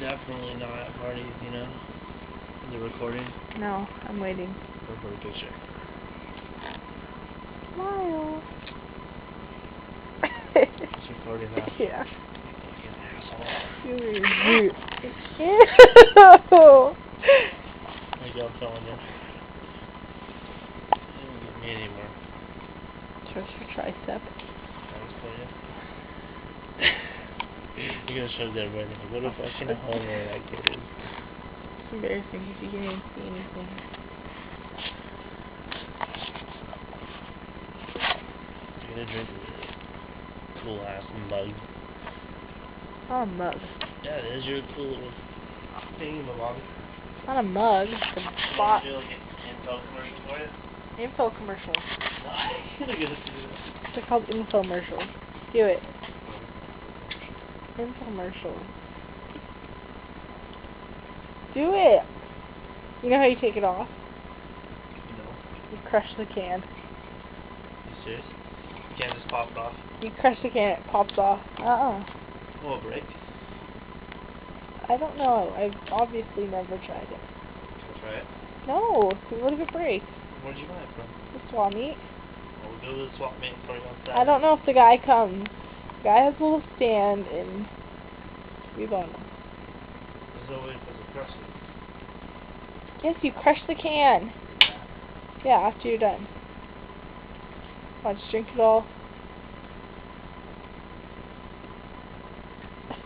definitely not at parties, you know? Is it recording? No, I'm waiting. Record a picture. Smile. It's recording now. Yeah. You asshole. You're a Ew. There you go, I'm filming you. You don't get me anymore. Search for tricep. That was for you. You're gonna show everybody, like, what a fucking homer that kid is. It's embarrassing because you can't even see anything. You're gonna drink a cool ass mug. Not a mug. Yeah, it is your cool little thingy-ma-bob. It's not a mug. It's a bot. Do like an info commercial for you? Info commercials. Why? Look at this. They're called infomercials. Do it. Infomercials. Do it! You know how you take it off? No. You crush the can. You serious? You can't just pop it off? You crush the can, it pops off. Oh, a break? I don't know. I've obviously never tried it. Wanna try it? No, what if it breaks? Where'd you buy it from? The swap meet. Well, we'll go to the swap meet for you on Saturday. I don't know if the guy comes. The guy has a little stand and we bought him. There's no way for the crush it. Yes, you crush the can. Yeah, after you're done. Come on, just drink it all.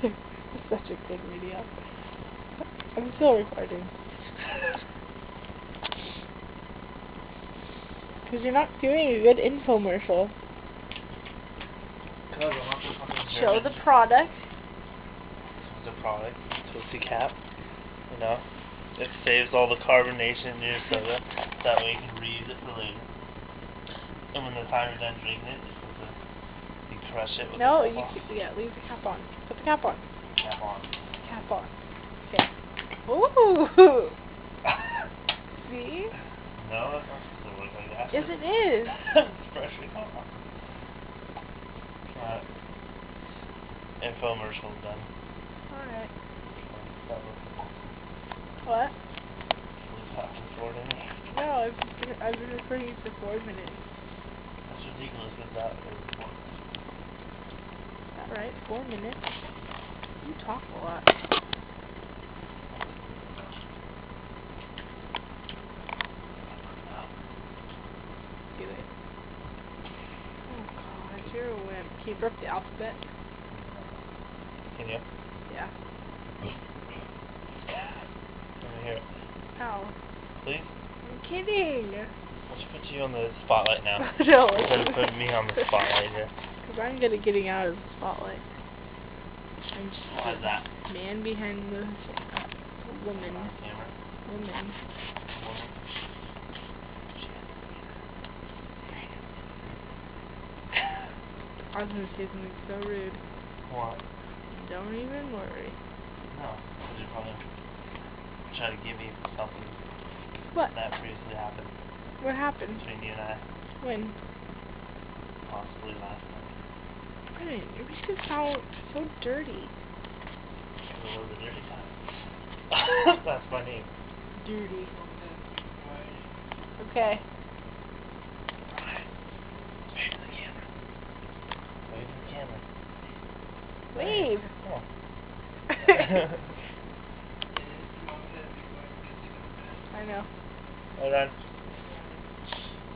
It's such a good video. I'm still recording. Because you're not doing a good infomercial. Cause I'm not the fucking Show German. the product. This is the product. Toasty cap. You know? It saves all the carbonation in your soda. That way you can reuse it for later. And when the time you're done drinking it, you crush it with No, the you top off. yeah, leave the cap on. Put the cap on. Cap on. Cap on. Okay. Ooh. See? No, that's not supposed to work like that. Yes, it is. It's pressure off. Alright. Infomercial's done. Alright. That What? was not recording. No, I've been recording for 4 minutes. That's ridiculous because that was one. Is that right? 4 minutes? You talk a lot. Do it. Oh god, you're a wimp. Can you burp the alphabet? Can you? Yeah. Let me hear it. Ow. Please? I'm kidding! Let's put you on the spotlight now. No. Instead of putting me on the spotlight here. Because I'm good at getting out of the spotlight. I'm just Why is that? man behind the woman. On camera. Woman. Woman. I was gonna say something so rude. What? Don't even worry. No. You're probably try to give me something What? that previously happened What happened? between you and I. When? Possibly last night. Brian, you just sound so dirty. It was a dirty time. That's my name. Dirty. Okay. Wave to the camera. Wave to the camera. Wave. Come on. I know. Hold on.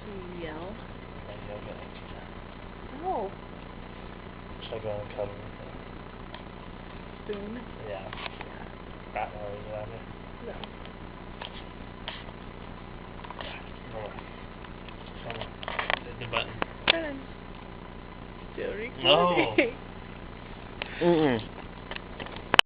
You yell. No. Should I go and cover it? Spoon. Yeah. Rat noise around here. No. Come on. Hit the button. Done. Still recording. No. Mm-mm.